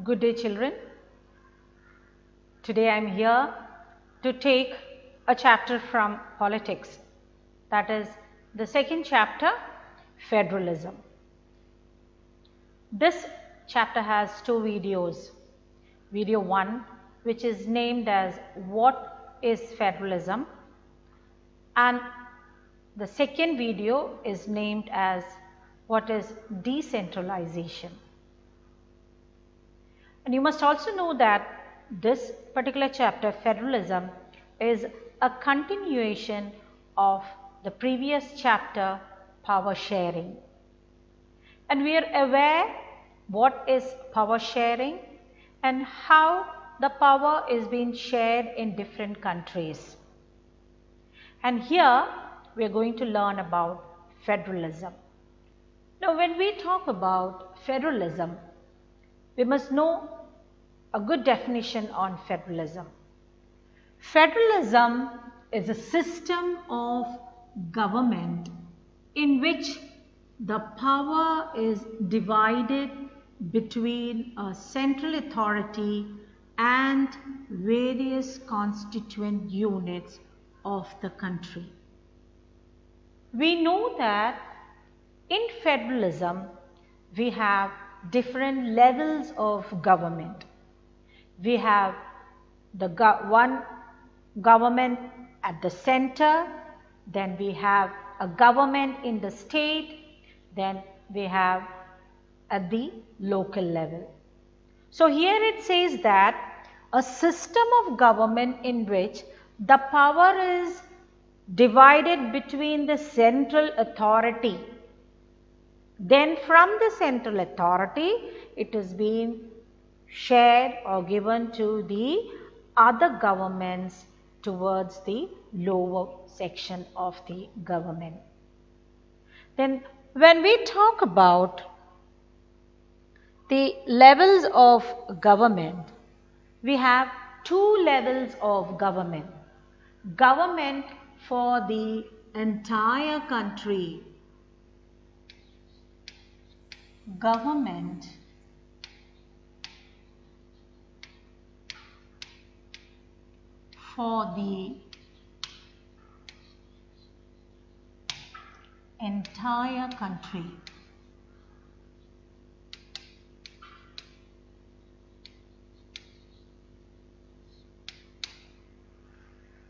Good day, children. Today I am here to take a chapter from politics, that is the second chapter, Federalism. This chapter has two videos. Video 1, which is named as What is Federalism, and the second video is named as What is Decentralization. And you must also know that this particular chapter, Federalism, is a continuation of the previous chapter, Power Sharing. And we are aware what is power sharing and how the power is being shared in different countries. And here we are going to learn about federalism. Now, when we talk about federalism, we must know a good definition on federalism. Federalism is a system of government in which the power is divided between a central authority and various constituent units of the country. We know that in federalism we have different levels of government. We have the one government at the center, then we have a government in the state, then we have at the local level. So here it says that a system of government in which the power is divided between the central authority. Then from the central authority it is being shared or given to the other governments towards the lower section of the government. Then when we talk about the levels of government, we have two levels of government. Government for the entire country, government for the entire country.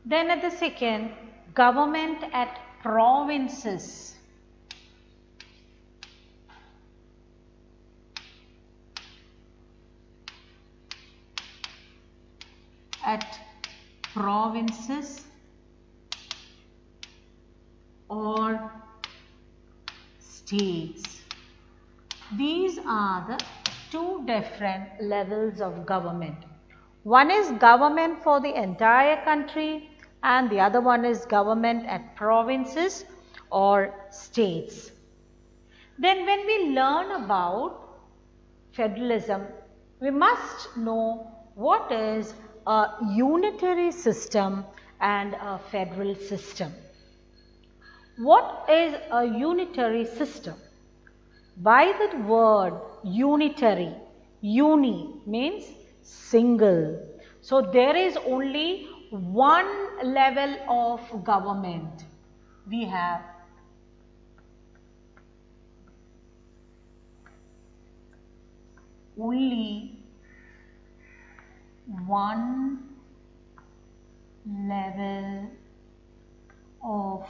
Then at the second, government at provinces. At provinces or states. These are the two different levels of government. One is government for the entire country and the other one is government at provinces or states. Then when we learn about federalism, we must know what is a unitary system and a federal system. What is a unitary system? By the word unitary, uni means single. So there is only one level of government. We have only one level of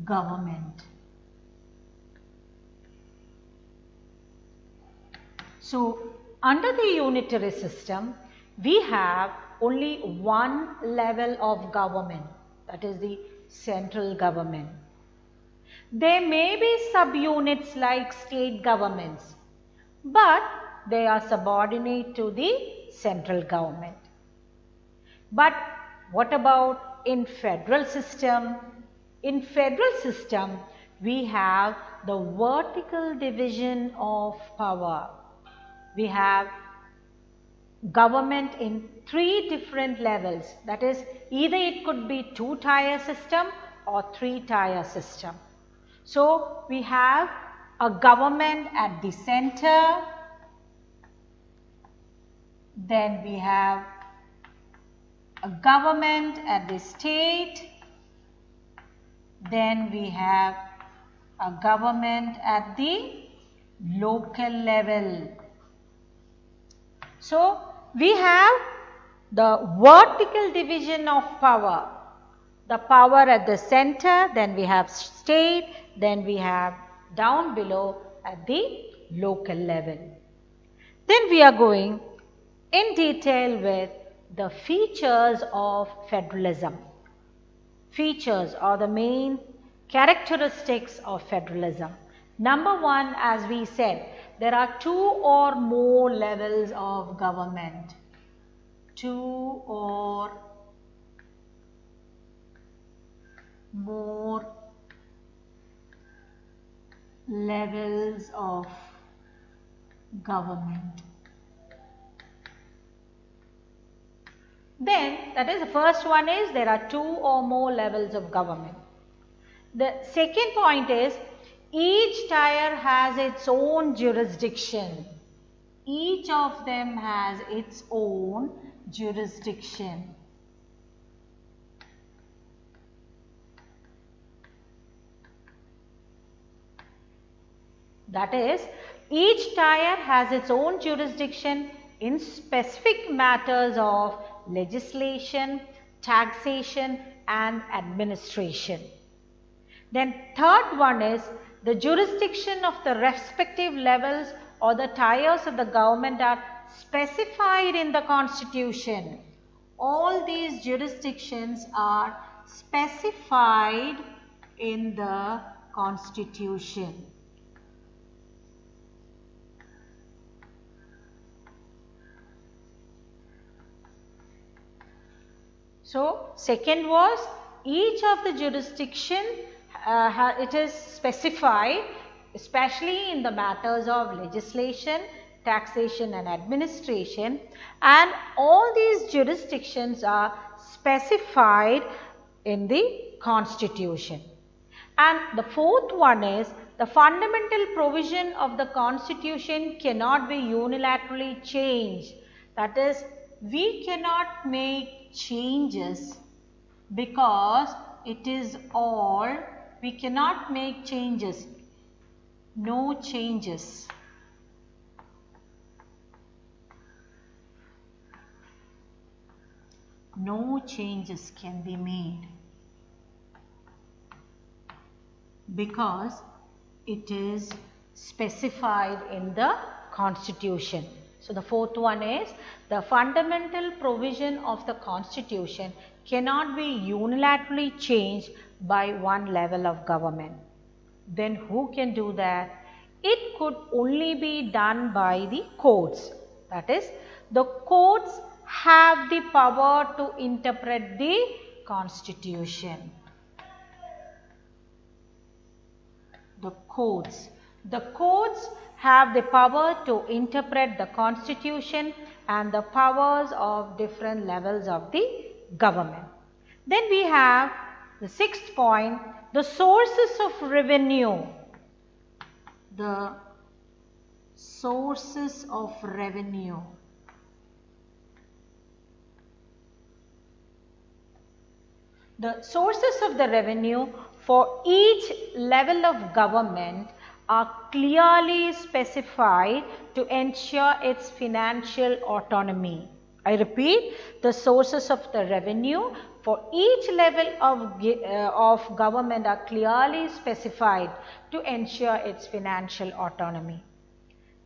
government. So under the unitary system, we have only one level of government, that is the central government. There may be subunits like state governments, but they are subordinate to the central government. But what about in federal system? In federal system, we have the vertical division of power. We have government in three different levels. That is, either it could be two-tier system or three-tier system. So we have a government at the center, then we have a government at the state, then we have a government at the local level. So we have the vertical division of power, the power at the center, then we have state, then we have down below at the local level. Then we are going in detail with the features of federalism. Features or the main characteristics of federalism. Number one, as we said, there are two or more levels of government. Two or more levels of government. Then that is the first one is there are two or more levels of government. The second point is each tier has its own jurisdiction. Each of them has its own jurisdiction. That is, each tier has its own jurisdiction in specific matters of legislation, taxation and administration. Then third one is the jurisdiction of the respective levels or the tiers of the government are specified in the constitution. All these jurisdictions are specified in the constitution. So second was each of the jurisdiction it is specified especially in the matters of legislation, taxation and administration, and all these jurisdictions are specified in the constitution. And the fourth one is the fundamental provision of the constitution cannot be unilaterally changed. That is, we cannot make changes because it is all, we cannot make changes, no changes. No changes can be made because it is specified in the constitution. So the fourth one is the fundamental provision of the constitution cannot be unilaterally changed by one level of government. Then who can do that? It could only be done by the courts. That is, the courts have the power to interpret the constitution. The courts have the power to interpret the constitution and the powers of different levels of the government. Then we have the sixth point, the sources of revenue. The sources of revenue. The sources of the revenue for each level of government are clearly specified to ensure its financial autonomy. I repeat, the sources of the revenue for each level of government are clearly specified to ensure its financial autonomy.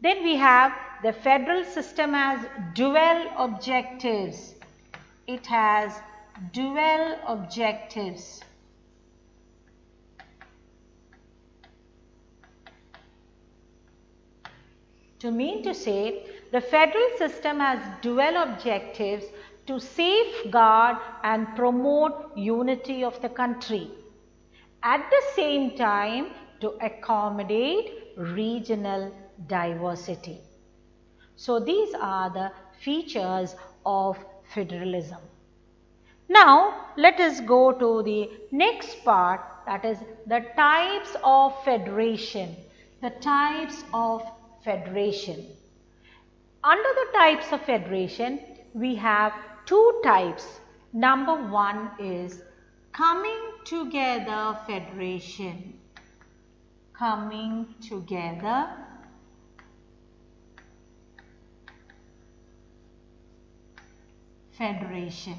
Then we have the federal system has dual objectives. It has dual objectives. To mean to say, the federal system has dual objectives to safeguard and promote unity of the country. At the same time, to accommodate regional diversity. So these are the features of federalism. Now let us go to the next part, that is the types of federation. The types of federation. Under the types of federation, we have two types. Number one is coming together federation. Coming together federation.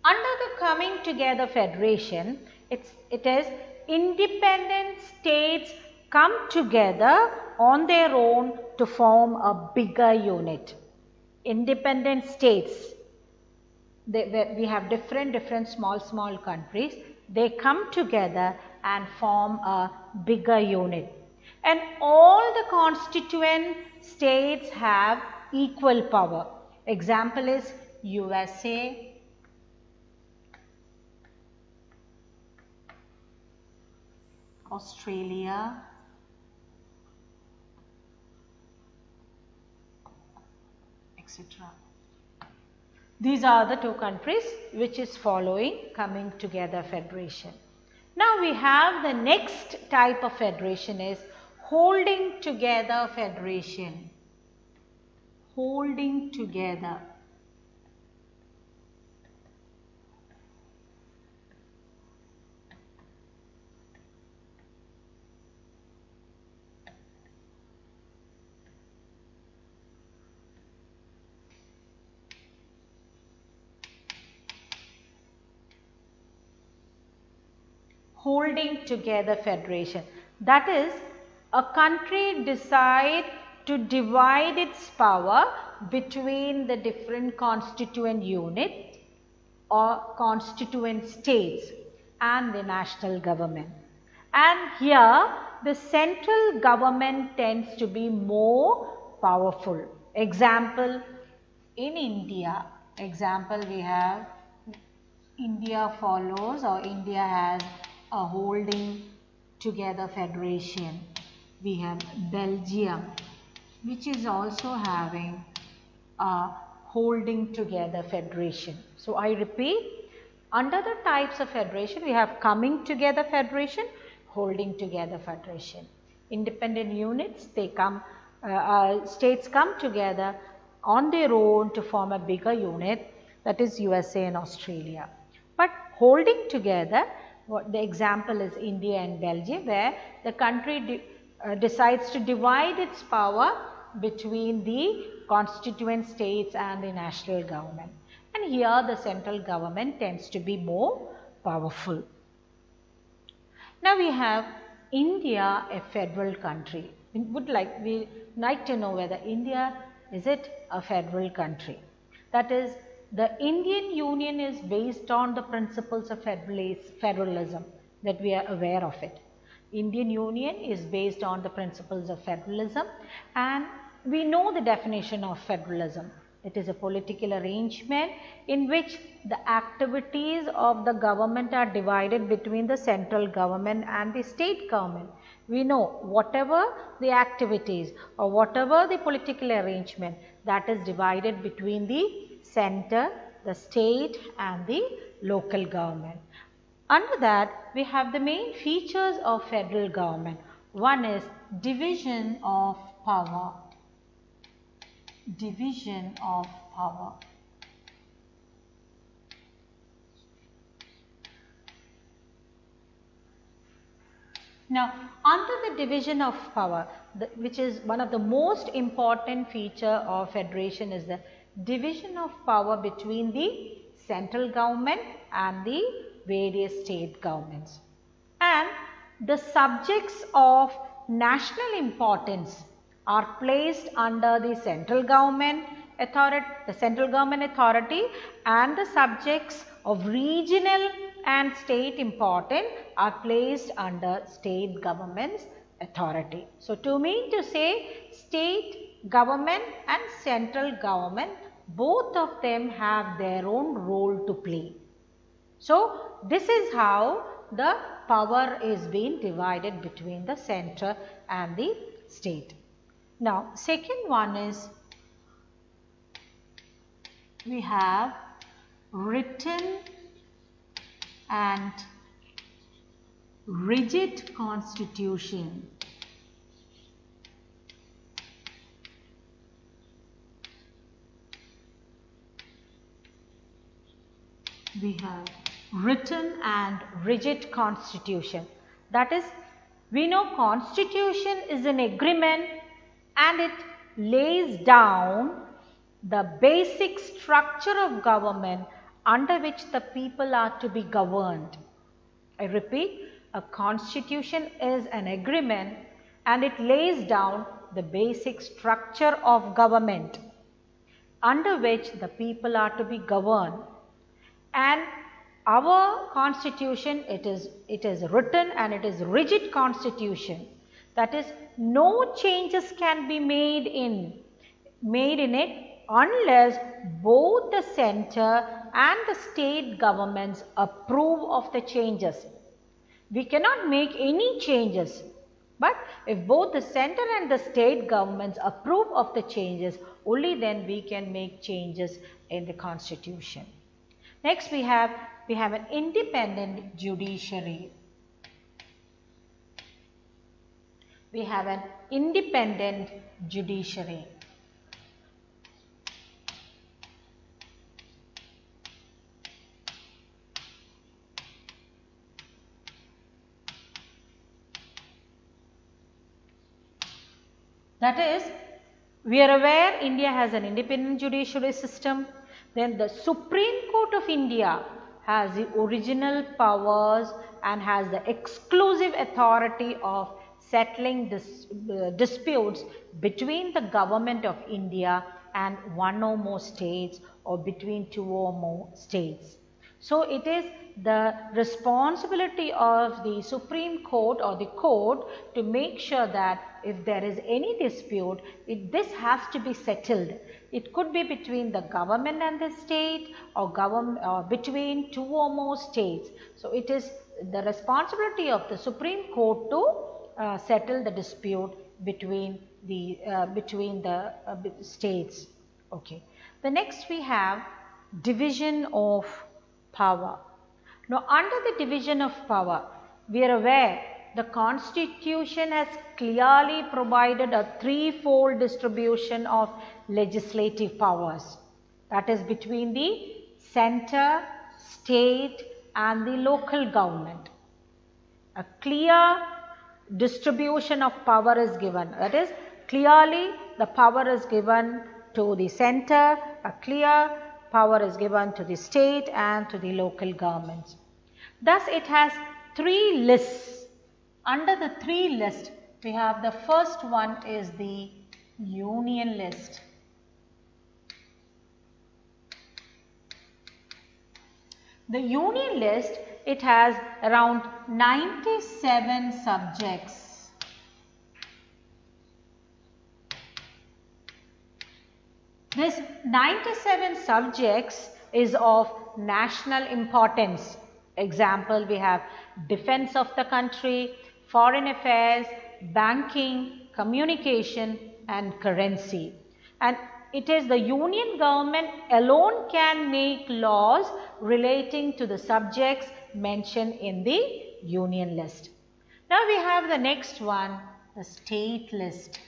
Under the coming together federation, it is independent states come together on their own to form a bigger unit. Independent states, we have different small countries. They come together and form a bigger unit. And all the constituent states have equal power. Example is USA, Australia, etc. These are the two countries which is following coming together federation. Now we have the next type of federation is holding together federation. Holding together. Holding together federation. That is, a country decide to divide its power between the different constituent unit or constituent states and the national government. And here the central government tends to be more powerful. Example, in India, we have India follows, or India has a holding together federation. We have Belgium, which is also having a holding together federation. So I repeat, under the types of federation, we have coming together federation, holding together federation. Independent units, they come, states come together on their own to form a bigger unit, that is USA and Australia. But holding together, the example is India and Belgium, where the country decides to divide its power between the constituent states and the national government. And here the central government tends to be more powerful. Now we have India, a federal country. We like to know whether India, is it a federal country? That is, the Indian Union is based on the principles of federalism, that we are aware of it. Indian Union is based on the principles of federalism, and we know the definition of federalism. It is a political arrangement in which the activities of the government are divided between the central government and the state government. We know whatever the activities or whatever the political arrangement, that is divided between the center, the state and the local government. Under that, we have the main features of federal government. One is division of power. Division of power. Now, under the division of power, which is one of the most important feature of federation, is the division of power between the central government and the various state governments. And the subjects of national importance are placed under the central government authority, and the subjects of regional and state importance are placed under state government's authority. So to mean to say, state government and central government, both of them have their own role to play. So this is how the power is being divided between the center and the state. Now second one is, we have written and rigid constitution. We have written and rigid constitution. That is, we know constitution is an agreement and it lays down the basic structure of government under which the people are to be governed. I repeat, a constitution is an agreement and it lays down the basic structure of government under which the people are to be governed. And our constitution, it is written and it is rigid constitution. That is, no changes can be made in it unless both the center and the state governments approve of the changes. We cannot make any changes, but if both the center and the state governments approve of the changes, only then we can make changes in the constitution. Next we have an independent judiciary. We have an independent judiciary. That is, we are aware India has an independent judiciary system. Then the Supreme Court of India has the original powers and has the exclusive authority of settling disputes between the government of India and one or more states or between two or more states. So it is the responsibility of the Supreme Court or the court to make sure that if there is any dispute, this has to be settled. It could be between the government and the state or between two or more states. So it is the responsibility of the Supreme Court to settle the dispute between the states. Okay. The next we have division of power. Now under the division of power, we are aware the Constitution has clearly provided a threefold distribution of legislative powers. That is between the center, state and the local government. A clear distribution of power is given. That is, clearly the power is given to the center, a clear power is given to the state and to the local governments. Thus it has three lists. Under the three lists, we have the first one is the union list. The union list, it has around 97 subjects. This 97 subjects is of national importance. Example, we have defense of the country, foreign affairs, banking, communication and currency. And it is the union government alone can make laws relating to the subjects mentioned in the union list. Now we have the next one, the state list.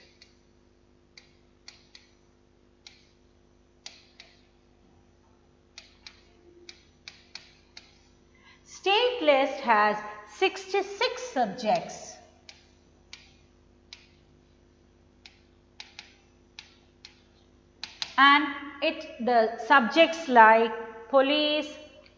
State list has 66 subjects. And the subjects like police,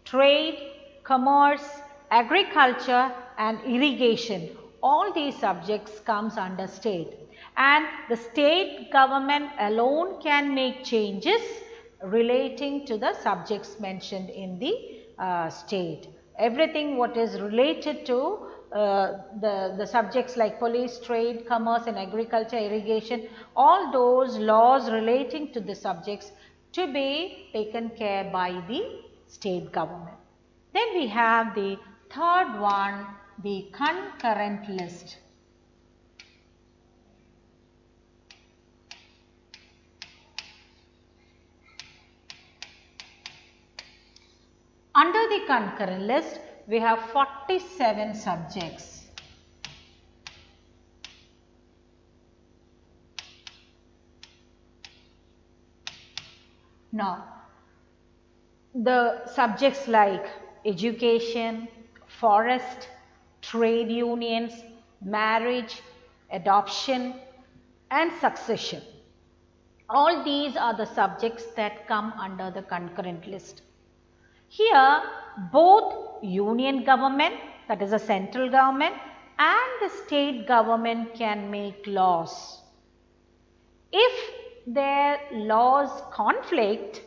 trade, commerce, agriculture and irrigation, all these subjects comes under state. And the state government alone can make changes relating to the subjects mentioned in the state. Everything what is related to the subjects like police, trade, commerce and agriculture, irrigation, all those laws relating to the subjects to be taken care by the state government. Then we have the third one, the concurrent list. Under the concurrent list, we have 47 subjects. Now, the subjects like education, forest, trade unions, marriage, adoption and succession. All these are the subjects that come under the concurrent list. Here, both union government, that is a central government, and the state government can make laws. If their laws conflict,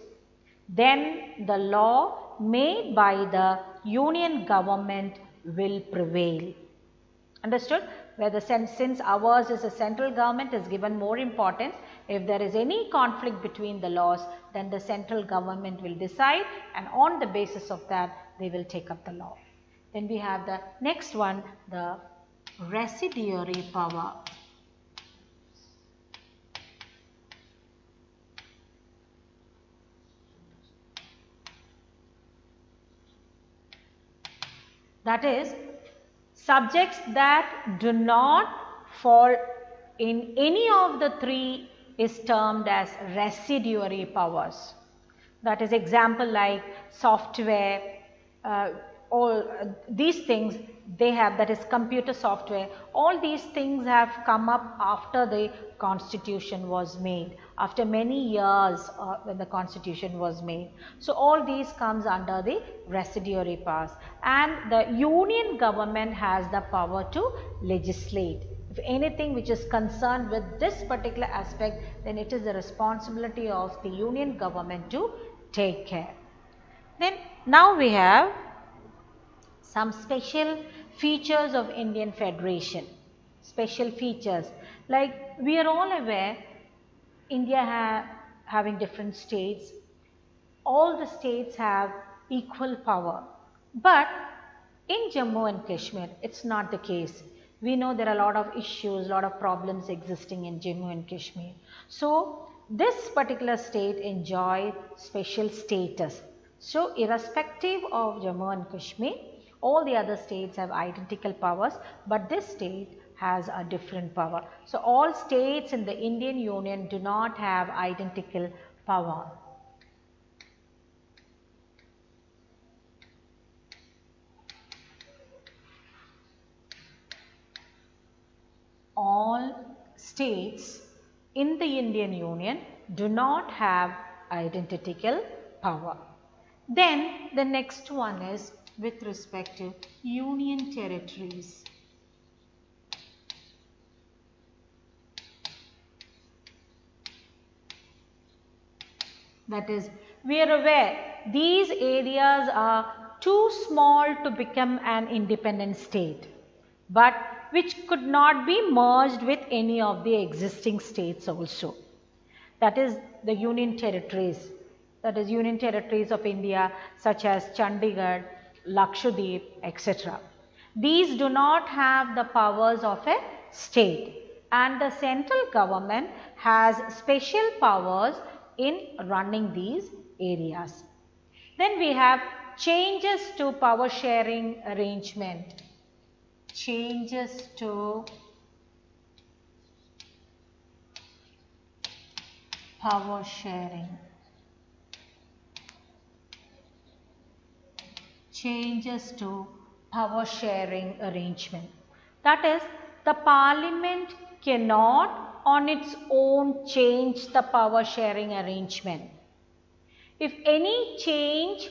then the law made by the union government will prevail. Understood? Where since ours is a central government is given more importance, if there is any conflict between the laws, then the central government will decide, and on the basis of that they will take up the law. Then we have the next one, the residuary power. That is, subjects that do not fall in any of the three is termed as residuary powers. That is, example like software, all these things they have, that is computer software, all these things have come up after the constitution was made, after many years when the constitution was made. So all these comes under the residuary powers, and the union government has the power to legislate. If anything which is concerned with this particular aspect, then it is the responsibility of the union government to take care. Then now we have some special features of Indian Federation. Special features, like we are all aware, India having different states, all the states have equal power, but in Jammu and Kashmir it's not the case. We know there are a lot of issues, a lot of problems existing in Jammu and Kashmir. So this particular state enjoys special status. So irrespective of Jammu and Kashmir, all the other states have identical powers, but this state has a different power. So all states in the Indian Union do not have identical power. All states in the Indian Union do not have identical power. Then the next one is with respect to union territories. That is, we are aware these areas are too small to become an independent state, but which could not be merged with any of the existing states also. That is the union territories. That is union territories of India such as Chandigarh, Lakshadweep, etc. These do not have the powers of a state, and the central government has special powers in running these areas. Then we have changes to power sharing arrangement. Changes to power sharing. Changes to power sharing arrangement. That is, the parliament cannot on its own change the power sharing arrangement. If any change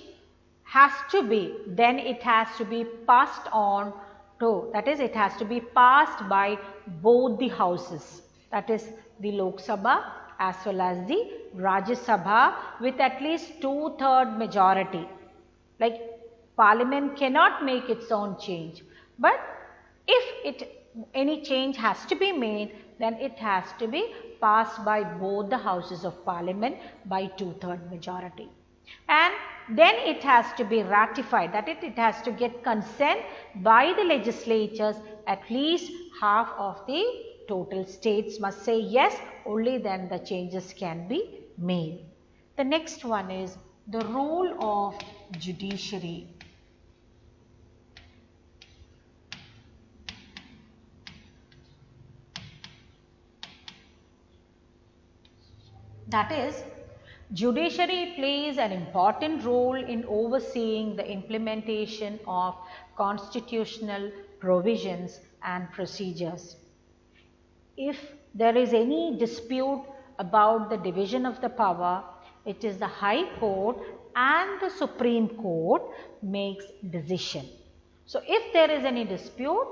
has to be, then it has to be passed on to, that is, it has to be passed by both the houses, that is the Lok Sabha as well as the Rajya Sabha, with at least 2/3 majority. Like, Parliament cannot make its own change, but if any change has to be made, then it has to be passed by both the houses of Parliament by 2/3 majority. And then it has to be ratified, that it has to get consent by the legislatures. At least half of the total states must say yes, only then the changes can be made. The next one is the role of judiciary. That is, judiciary plays an important role in overseeing the implementation of constitutional provisions and procedures. If there is any dispute about the division of the power, it is the High Court and the Supreme Court makes decision. So, if there is any dispute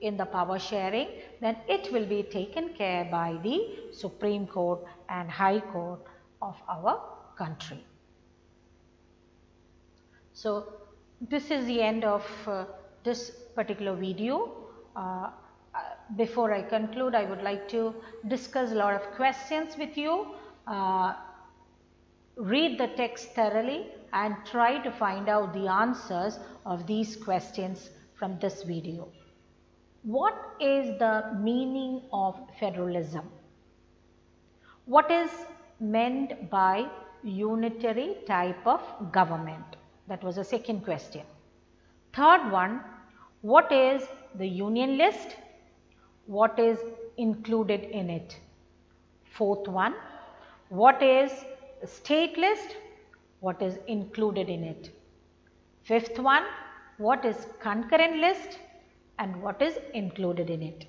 in the power sharing, then it will be taken care by the Supreme Court and High Court of our country. So, this is the end of this particular video. Before I conclude, I would like to discuss a lot of questions with you. Read the text thoroughly and try to find out the answers of these questions from this video. What is the meaning of federalism? What is meant by unitary type of government? That was the second question. Third one, what is the union list? What is included in it? Fourth one, what is state list? What is included in it? Fifth one, what is concurrent list and what is included in it?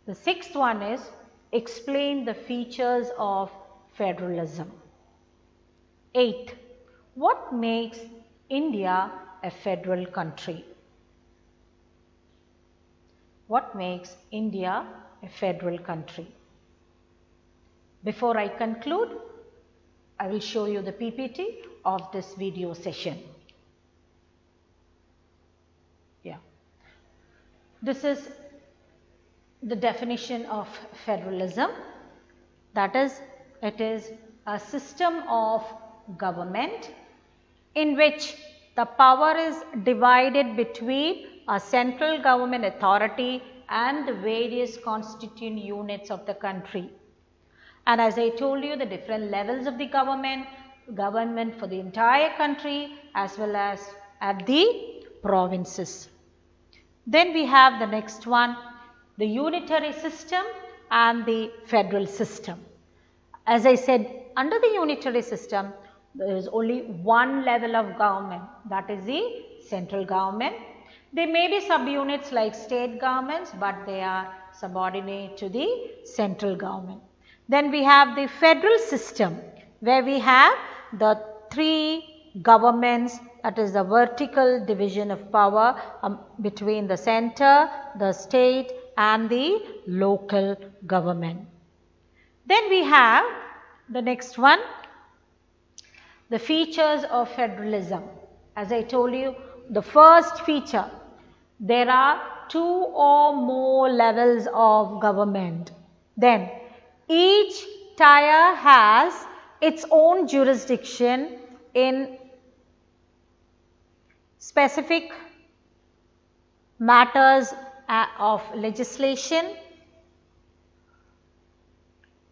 The sixth one is explain the features of federalism. Eighth, what makes India a federal country? What makes India a federal country? Before I conclude, I will show you the PPT of this video session. Yeah. This is the definition of federalism. That is, it is a system of government in which the power is divided between a central government authority and the various constituent units of the country. And as I told you, the different levels of the government for the entire country as well as at the provinces. Then we have the next one, the unitary system and the federal system. As I said, under the unitary system, there is only one level of government, that is the central government. There may be subunits like state governments, but they are subordinate to the central government. Then we have the federal system, where we have the three governments, that is the vertical division of power between the center, the state and the local government. Then we have the next one, the features of federalism. As I told you, the first feature, there are two or more levels of government. Then each tier has its own jurisdiction in specific matters of legislation,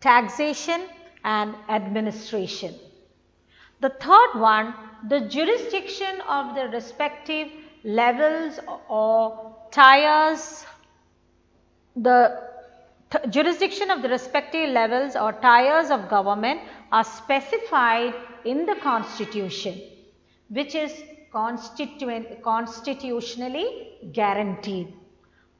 taxation and administration. The third one, the jurisdiction of the respective levels or tiers, jurisdiction of the respective levels or tiers of government are specified in the constitution, which is constitutionally guaranteed.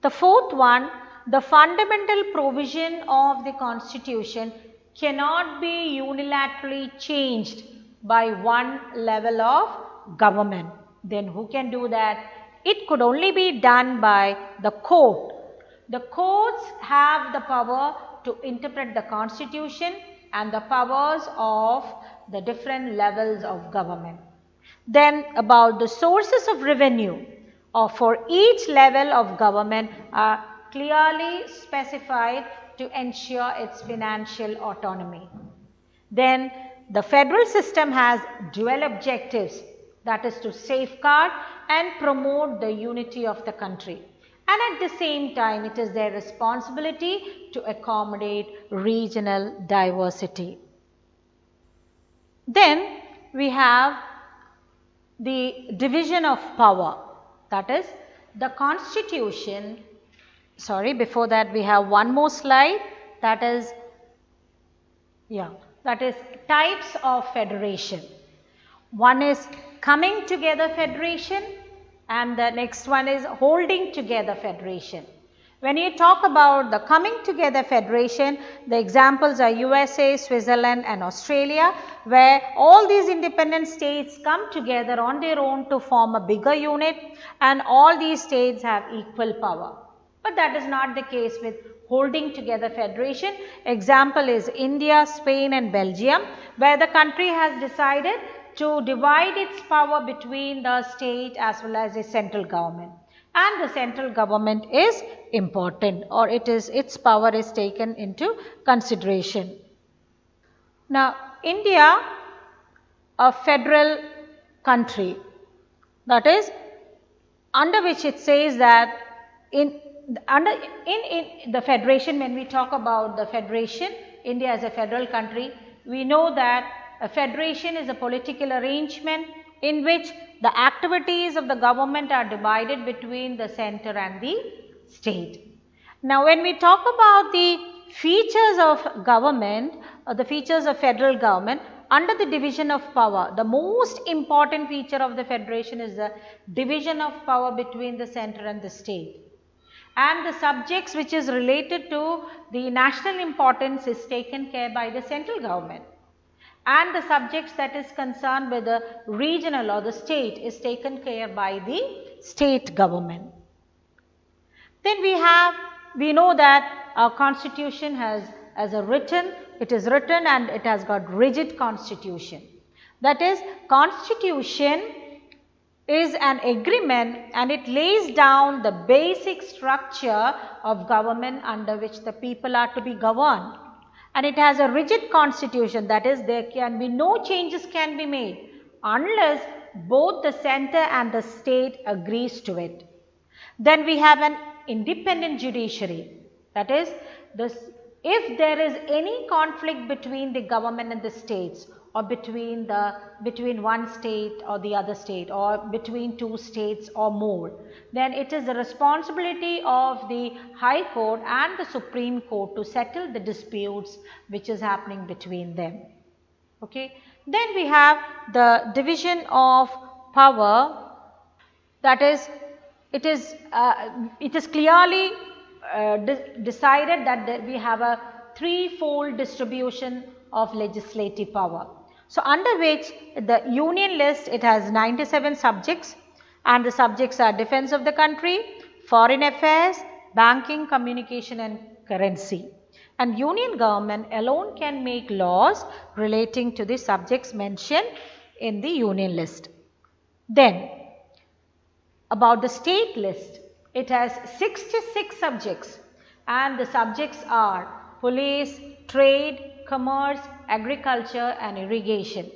The fourth one, the fundamental provision of the constitution cannot be unilaterally changed by one level of government. Then who can do that? It could only be done by the court. The courts have the power to interpret the constitution and the powers of the different levels of government. Then about the sources of revenue for each level of government are clearly specified to ensure its financial autonomy. Then the federal system has dual objectives, that is to safeguard and promote the unity of the country. And at the same time, it is their responsibility to accommodate regional diversity. Then we have the division of power, that is the constitution. Sorry, before that we have one more slide, that is types of federation. One is coming together federation and the next one is holding together federation. When you talk about the coming together federation, the examples are USA, Switzerland and Australia, where all these independent states come together on their own to form a bigger unit and all these states have equal power. But that is not the case with holding together federation. Example is India, Spain and Belgium, where the country has decided to divide its power between the state as well as the central government. And the central government is important, or its power is taken into consideration. Now, India, a federal country, that is under which it says that in the federation, when we talk about the federation, India as a federal country, we know that a federation is a political arrangement in which the activities of the government are divided between the center and the state. Now, when we talk about the features of government, the features of federal government, under the division of power, the most important feature of the federation is the division of power between the center and the state. And the subjects which is related to the national importance is taken care by the central government. And the subjects that is concerned with the regional or the state is taken care by the state government. Then we know that our constitution it is written and it has got rigid constitution. That is, constitution is an agreement and it lays down the basic structure of government under which the people are to be governed. And it has a rigid constitution, that is, there can be no changes can be made unless both the center and the state agrees to it. Then we have an independent judiciary, that is, if there is any conflict between the government and the states, or between one state or the other state, or between two states or more, then it is the responsibility of the High Court and the Supreme Court to settle the disputes which is happening between them. Okay. Then we have the division of power, that is, it is clearly decided that we have a threefold distribution of legislative power. So, under which the union list, it has 97 subjects and the subjects are defense of the country, foreign affairs, banking, communication and currency. And union government alone can make laws relating to the subjects mentioned in the union list. Then, about the state list, it has 66 subjects and the subjects are police, trade, commerce, agriculture and irrigation.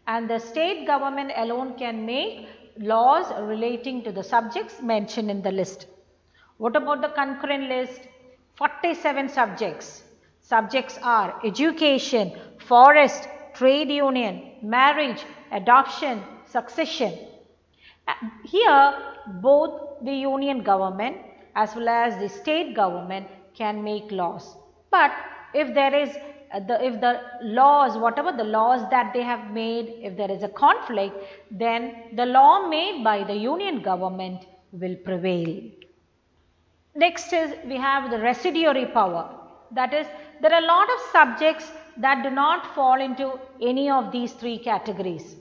And the state government alone can make laws relating to the subjects mentioned in the list. What about the concurrent list? 47 subjects. Subjects are education, forest, trade union, marriage, adoption, succession. Here both the union government as well as the state government can make laws. But if there is if the laws, whatever the laws that they have made, if there is a conflict, then the law made by the union government will prevail. Next is we have the residuary power. That is, there are a lot of subjects that do not fall into any of these three categories.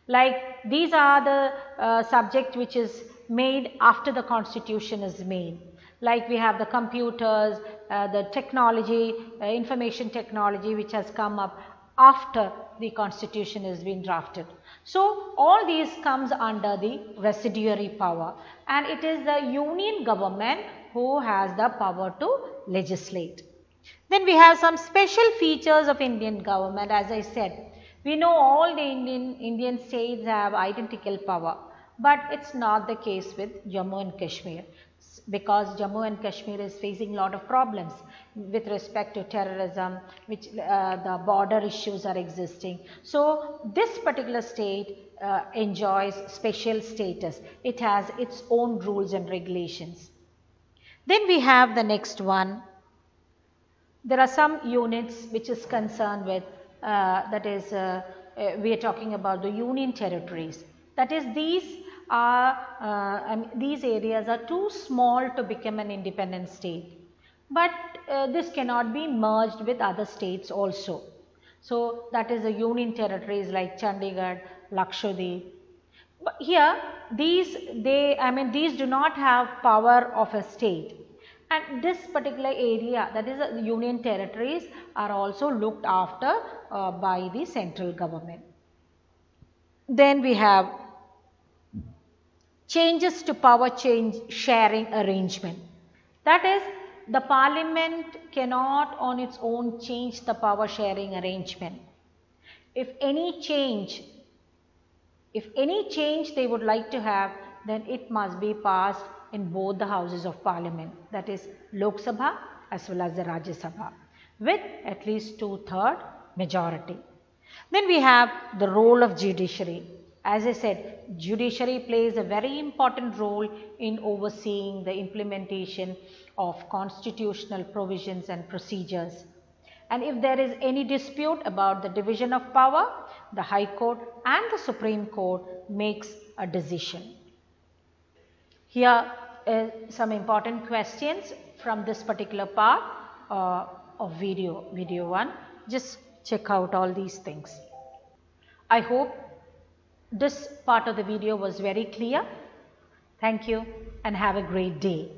Like these are the subject which is made after the constitution is made. Like we have the computers, the technology, information technology which has come up after the constitution has been drafted. So, all these comes under the residuary power and it is the union government who has the power to legislate. Then we have some special features of Indian government. As I said, we know all the Indian states have identical power, but it is not the case with Jammu and Kashmir. because Jammu and Kashmir is facing a lot of problems with respect to terrorism, which the border issues are existing. So this particular state enjoys special status. It has its own rules and regulations. Then we have the next one. There are some units which is concerned with we are talking about the union territories. That is, these areas are too small to become an independent state, but this cannot be merged with other states also. So that is the union territories like Chandigarh, Lakshadweep. But here these do not have power of a state, and this particular area, that is the union territories, are also looked after by the central government. Then we have changes to power sharing arrangement. That is, the parliament cannot on its own change the power sharing arrangement. If any change they would like to have, then it must be passed in both the houses of parliament, that is Lok Sabha as well as the Rajya Sabha, with at least 2/3 majority. Then we have the role of judiciary. As I said, judiciary plays a very important role in overseeing the implementation of constitutional provisions and procedures. And if there is any dispute about the division of power, the High Court and the Supreme Court makes a decision. Here are some important questions from this particular part of video 1. Just check out all these things. I hope this part of the video was very clear. Thank you and have a great day.